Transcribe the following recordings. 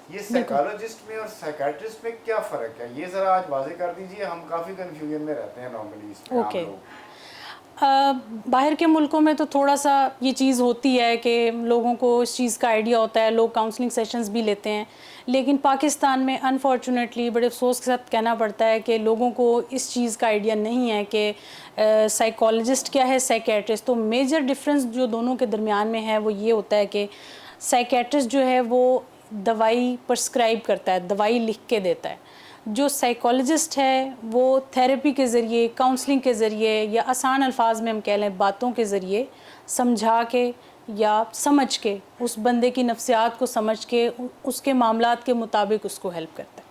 یہ سائیکالوجسٹ میں اور سائیکیٹرسٹ میں کیا فرق ہے، یہ ذرا آج واضح کر دیجئے، ہم کافی کنفیوژن میں رہتے ہیں نارملی اس میں عام لوگ۔ باہر کے ملکوں میں تو تھوڑا سا یہ چیز ہوتی ہے کہ لوگوں کو اس چیز کا آئیڈیا ہوتا ہے، لوگ کاؤنسلنگ سیشنز بھی لیتے ہیں، لیکن پاکستان میں انفارچونیٹلی بڑے افسوس کے ساتھ کہنا پڑتا ہے کہ لوگوں کو اس چیز کا آئیڈیا نہیں ہے کہ سائیکالوجسٹ کیا ہے، سائیکیٹرسٹ۔ تو میجر ڈفرینس جو دونوں کے درمیان میں ہے وہ یہ ہوتا ہے کہ سائیکیٹرسٹ جو ہے وہ دوائی پرسکرائب کرتا ہے، دوائی لکھ کے دیتا ہے۔ جو سائیکالوجسٹ ہے وہ تھیراپی کے ذریعے، کاؤنسلنگ کے ذریعے، یا آسان الفاظ میں ہم کہہ لیں باتوں کے ذریعے سمجھا کے یا سمجھ کے، اس بندے کی نفسیات کو سمجھ کے اس کے معاملات کے مطابق اس کو ہیلپ کرتا ہے۔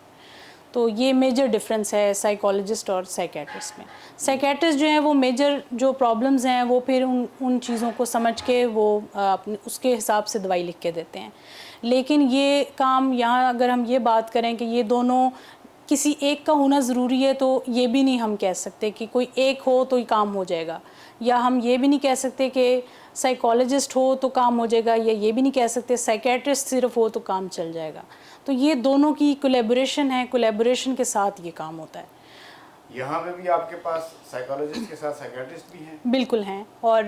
تو یہ میجر ڈفرینس ہے سائیکالوجسٹ اور سائیکیٹرسٹ میں۔ سائیکیٹرسٹ جو ہیں وہ میجر جو پرابلمز ہیں وہ پھر ان چیزوں کو سمجھ کے وہ اس کے حساب سے دوائی لکھ کے دیتے ہیں۔ لیکن یہ کام یہاں اگر ہم یہ بات کریں کہ یہ دونوں کسی ایک کا ہونا ضروری ہے، تو یہ بھی نہیں ہم کہہ سکتے کہ کوئی ایک ہو تو ہی کام ہو جائے گا، یا ہم یہ بھی نہیں کہہ سکتے کہ سائیکالوجسٹ ہو تو کام ہو جائے گا، یا یہ بھی نہیں کہہ سکتے سائیکیٹرسٹ صرف ہو تو کام چل جائے گا۔ تو یہ دونوں کی کولیبوریشن ہے، کولیبوریشن کے ساتھ یہ کام ہوتا ہے۔ یہاں پہ بھی آپ کے پاس سائیکالوجسٹ کے ساتھ سائیکیٹرسٹ بھی ہیں؟ بالکل ہیں، اور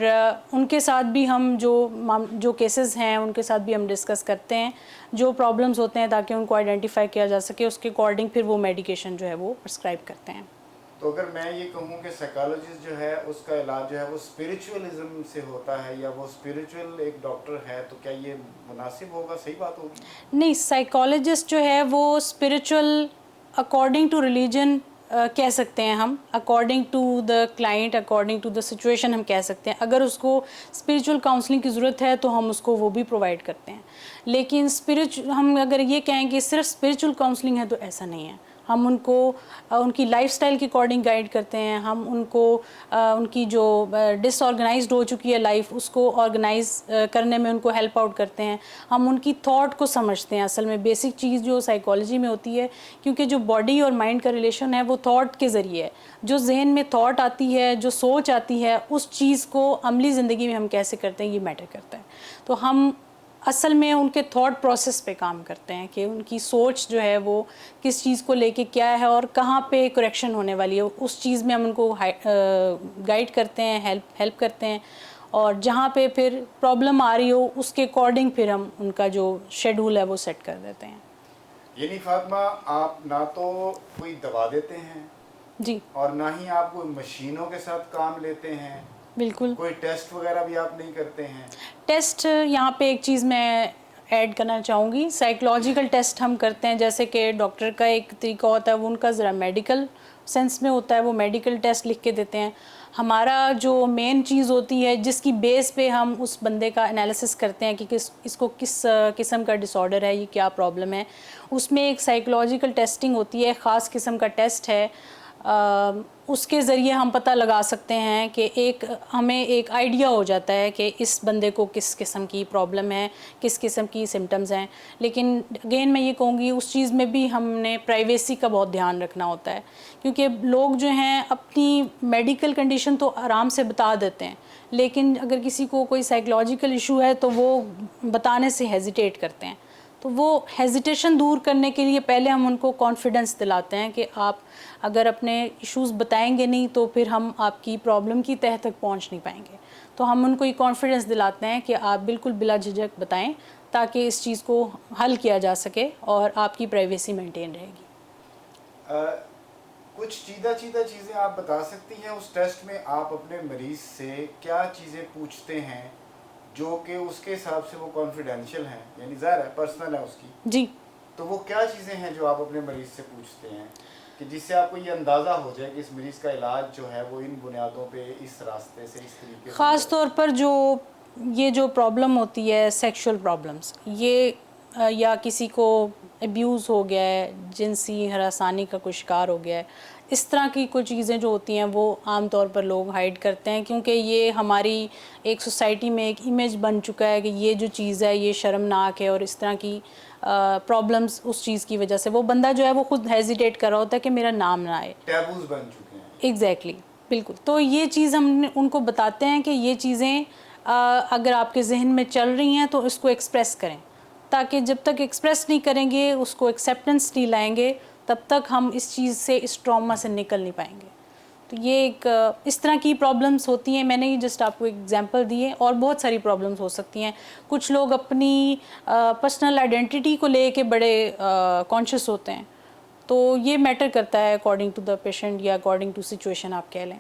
ان کے ساتھ بھی ہم جو کیسز ہیں ان کے ساتھ بھی ہم ڈسکس کرتے ہیں، جو پرابلمز ہوتے ہیں تاکہ ان کو آئیڈینٹیفائی کیا جا سکے، اس کے اکارڈنگ پھر وہ میڈیکیشن جو ہے وہ پرسکرائب کرتے ہیں۔ تو اگر میں یہ کہوں کہ سائیکالوجسٹ جو ہے اس کا علاج جو ہے وہ اسپریچولزم سے ہوتا ہے، یا وہ اسپریچول ایک ڈاکٹر ہے، تو کیا یہ مناسب ہوگا، صحیح بات ہوگی؟ نہیں، سائیکالوجسٹ جو ہے وہ اسپریچول اکارڈنگ ٹو ریلیجن کہہ سکتے ہیں ہم، according to the client, according to the situation ہم کہہ سکتے ہیں۔ اگر اس کو اسپریچول کاؤنسلنگ کی ضرورت ہے تو ہم اس کو وہ بھی پرووائڈ کرتے ہیں، لیکن ہم اگر یہ کہیں کہ صرف اسپریچول کاؤنسلنگ ہے تو ایسا نہیں ہے۔ ہم ان کو ان کی لائف سٹائل کے اکارڈنگ گائیڈ کرتے ہیں، ہم ان کو ان کی جو ڈس آرگنائزڈ ہو چکی ہے لائف، اس کو آرگنائز کرنے میں ان کو ہیلپ آؤٹ کرتے ہیں، ہم ان کی تھاٹ کو سمجھتے ہیں۔ اصل میں بیسک چیز جو سائیکالوجی میں ہوتی ہے، کیونکہ جو باڈی اور مائنڈ کا ریلیشن ہے وہ تھاٹ کے ذریعے ہے، جو ذہن میں تھاٹ آتی ہے، جو سوچ آتی ہے، اس چیز کو عملی زندگی میں ہم کیسے کرتے ہیں یہ میٹر کرتا ہے۔ تو ہم اصل میں ان کے تھاٹ پروسیس پہ کام کرتے ہیں کہ ان کی سوچ جو ہے وہ کس چیز کو لے کے کیا ہے اور کہاں پہ کریکشن ہونے والی ہے، اس چیز میں ہم ان کو گائیڈ کرتے ہیں، ہیلپ کرتے ہیں، اور جہاں پہ پھر پرابلم آ رہی ہو اس کے اکارڈنگ پھر ہم ان کا جو شیڈول ہے وہ سیٹ کر دیتے ہیں۔ یعنی فاطمہ، آپ نہ تو کوئی دوا دیتے ہیں جی، اور نہ ہی آپ کوئی مشینوں کے ساتھ کام لیتے ہیں، بالکل۔ کوئی ٹیسٹ وغیرہ بھی آپ نہیں کرتے ہیں؟ ٹیسٹ یہاں پہ ایک چیز میں ایڈ کرنا چاہوں گی، سائیکولوجیکل ٹیسٹ ہم کرتے ہیں، جیسے کہ ڈاکٹر کا ایک طریقہ ہوتا ہے وہ ان کا ذرا میڈیکل سینس میں ہوتا ہے، وہ میڈیکل ٹیسٹ لکھ کے دیتے ہیں۔ ہمارا جو مین چیز ہوتی ہے جس کی بیس پہ ہم اس بندے کا انالیسس کرتے ہیں کہ اس کو کس قسم کا ڈس آرڈر ہے، یہ کیا پرابلم ہے، اس میں ایک سائیکولوجیکل ٹیسٹنگ ہوتی ہے، خاص قسم کا ٹیسٹ ہے، اس کے ذریعے ہم پتہ لگا سکتے ہیں کہ ہمیں ایک آئیڈیا ہو جاتا ہے کہ اس بندے کو کس قسم کی پرابلم ہے، کس قسم کی سمٹمز ہیں۔ لیکن اگین میں یہ کہوں گی اس چیز میں بھی ہم نے پرائیویسی کا بہت دھیان رکھنا ہوتا ہے، کیونکہ لوگ جو ہیں اپنی میڈیکل کنڈیشن تو آرام سے بتا دیتے ہیں، لیکن اگر کسی کو کوئی سائیکولوجیکل ایشو ہے تو وہ بتانے سے ہیزیٹیٹ کرتے ہیں۔ تو وہ ہیزیٹیشن دور کرنے کے لیے پہلے ہم ان کو کانفیڈنس دلاتے ہیں کہ آپ اگر اپنے ایشوز بتائیں گے نہیں تو پھر ہم آپ کی پرابلم کی تہہ تک پہنچ نہیں پائیں گے۔ تو ہم ان کو یہ کانفیڈنس دلاتے ہیں کہ آپ بالکل بلا جھجک بتائیں تاکہ اس چیز کو حل کیا جا سکے اور آپ کی پرائیویسی مینٹین رہے گی۔ کچھ چیدہ چیزیں آپ بتا سکتی ہیں اس ٹیسٹ میں آپ اپنے مریض سے کیا چیزیں پوچھتے ہیں جو کہ اس کے حساب سے وہ کانفیڈینشیل ہیں، یعنی ظاہر ہے پرسنل ہے اس کی؟ جی، تو وہ کیا چیزیں ہیں جو آپ اپنے مریض سے پوچھتے ہیں کہ جس سے آپ کو یہ اندازہ ہو جائے کہ اس مریض کا علاج جو ہے وہ ان بنیادوں پہ اس راستے سے اس طریقے سے؟ خاص طور پر جو پرابلم ہوتی ہے سیکشول پرابلمس، یہ یا کسی کو ابیوز ہو گیا ہے، جنسی ہراسانی کا کوئی شکار ہو گیا ہے، اس طرح کی کوئی چیزیں جو ہوتی ہیں وہ عام طور پر لوگ ہائیڈ کرتے ہیں، کیونکہ یہ ہماری ایک سوسائٹی میں ایک امیج بن چکا ہے کہ یہ جو چیز ہے یہ شرمناک ہے، اور اس طرح کی پرابلمس اس چیز کی وجہ سے وہ بندہ جو ہے وہ خود ہیزیٹیٹ کر رہا ہوتا ہے کہ میرا نام نہ آئے، ٹیبوز بن چکے ہیں۔ ایگزیکٹلی، بالکل۔ تو یہ چیز ہم ان کو بتاتے ہیں کہ یہ چیزیں اگر آپ کے ذہن میں چل رہی ہیں تو اس کو ایکسپریس کریں، تاکہ جب تک ایکسپریس نہیں کریں گے, اس کو ایکسیپٹنس نہیں لائیں گے, تب تک ہم اس چیز سے, اس ٹراما سے نکل نہیں پائیں گے. تو یہ ایک اس طرح کی پرابلمس ہوتی ہیں. میں نے جسٹ آپ کو ایک ایگزامپل دی ہے, اور بہت ساری پرابلمس ہو سکتی ہیں. کچھ لوگ اپنی پرسنل آئیڈینٹی کو لے کے بڑے کانشیس ہوتے ہیں, تو یہ میٹر کرتا ہے اکارڈنگ ٹو دا پیشنٹ یا اکارڈنگ ٹو سچویشن آپ کہہ لیں.